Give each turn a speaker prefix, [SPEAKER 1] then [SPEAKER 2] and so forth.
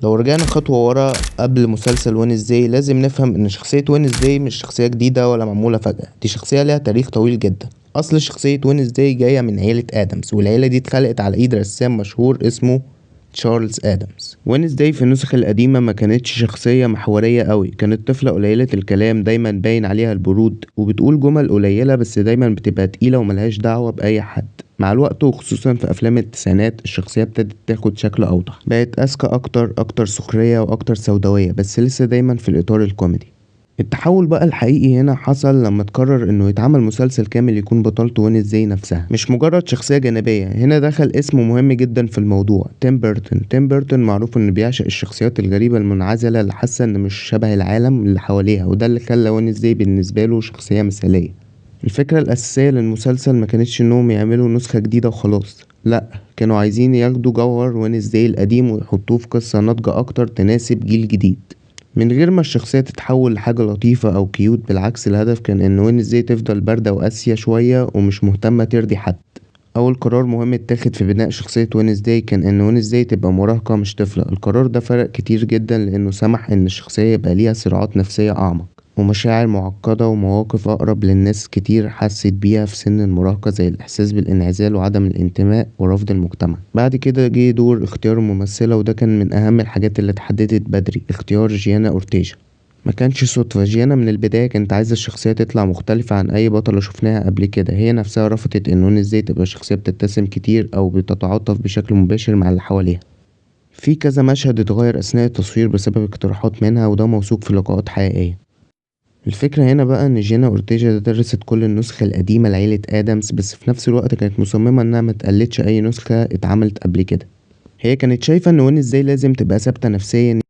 [SPEAKER 1] لو رجعنا خطوة ورا قبل مسلسل وينزداي لازم نفهم ان شخصية وينزداي مش شخصية جديدة ولا معمولة فجأة، دي شخصية ليها تاريخ طويل جدا. اصل شخصية وينزداي جاية من عيلة ادمز، والعيلة دي اتخلقت على ايد رسام مشهور اسمه تشارلز ادمز. وينزداي في النسخ القديمة ما كانتش شخصية محورية قوي، كانت طفلة قليلة الكلام، دايما باين عليها البرود وبتقول جمل قليلة بس دايما بتبقى تقيلة وملهاش دعوة بأي حد. مع الوقت وخصوصا في افلام التسعينات الشخصية ابتدت تاخد شكل اوضح، بقت اذكى اكتر سخرية واكتر سوداوية، بس لسه دايما في الاطار الكوميدي. التحول بقى الحقيقي هنا حصل لما تقرر انه يتعمل مسلسل كامل يكون بطولته وينزداي نفسها، مش مجرد شخصية جانبية. هنا دخل اسم مهم جدا في الموضوع، تيم بيرتون. تيم بيرتون معروف انه بيعشق الشخصيات الغريبة المنعزلة اللي حاسة ان مش شبه العالم اللي حواليها، وده اللي خلى وينزداي بالنسبة له شخصية مثالية. الفكرة الأساسية للمسلسل ما كانتش إنهم يعملوا نسخة جديدة وخلاص، لأ، كانوا عايزين ياخدوا جوهر وينزداي القديم ويحطوه في قصة ناضجة أكتر تناسب جيل جديد، من غير ما الشخصية تتحول لحاجة لطيفة أو كيوت. بالعكس، الهدف كان إن وينزداي تفضل باردة وقاسية شوية ومش مهتمة ترضي حد. أول قرار مهم اتاخد في بناء شخصية وينزداي كان إن وينزداي تبقى مراهقة مش طفلة. القرار ده فرق كتير جدا لأنه سمح إن الشخصية يبقى ليها صراعات نفسية أعمق ومشاعر معقدة ومواقف أقرب للناس كتير حست بيها في سن المراهقة، زي الإحساس بالانعزال وعدم الانتماء ورفض المجتمع. بعد كده جه دور اختيار الممثلة، وده كان من أهم الحاجات اللي اتحددت بدري، اختيار جيانا أورتيجا. ما كانش صدفة، جيانا من البداية كانت عايزة الشخصية تطلع مختلفة عن أي بطلة شفناها قبل كده. هي نفسها رفضت إنه ازاي تبقى شخصية بتبتسم كتير أو بتتعاطف بشكل مباشر مع اللي حواليها. في كذا مشهد اتغير أثناء التصوير بسبب اقتراحات منها، وده موثوق في لقاءات حقيقية. الفكرة هنا بقى إن جينا أورتيجا درست كل النسخ القديمة لعيلة آدمز، بس في نفس الوقت كانت مصممة إنها متقلدش أي نسخة اتعملت قبل كده. هي كانت شايفة إن وين إزاي لازم تبقى ثابتة نفسيا،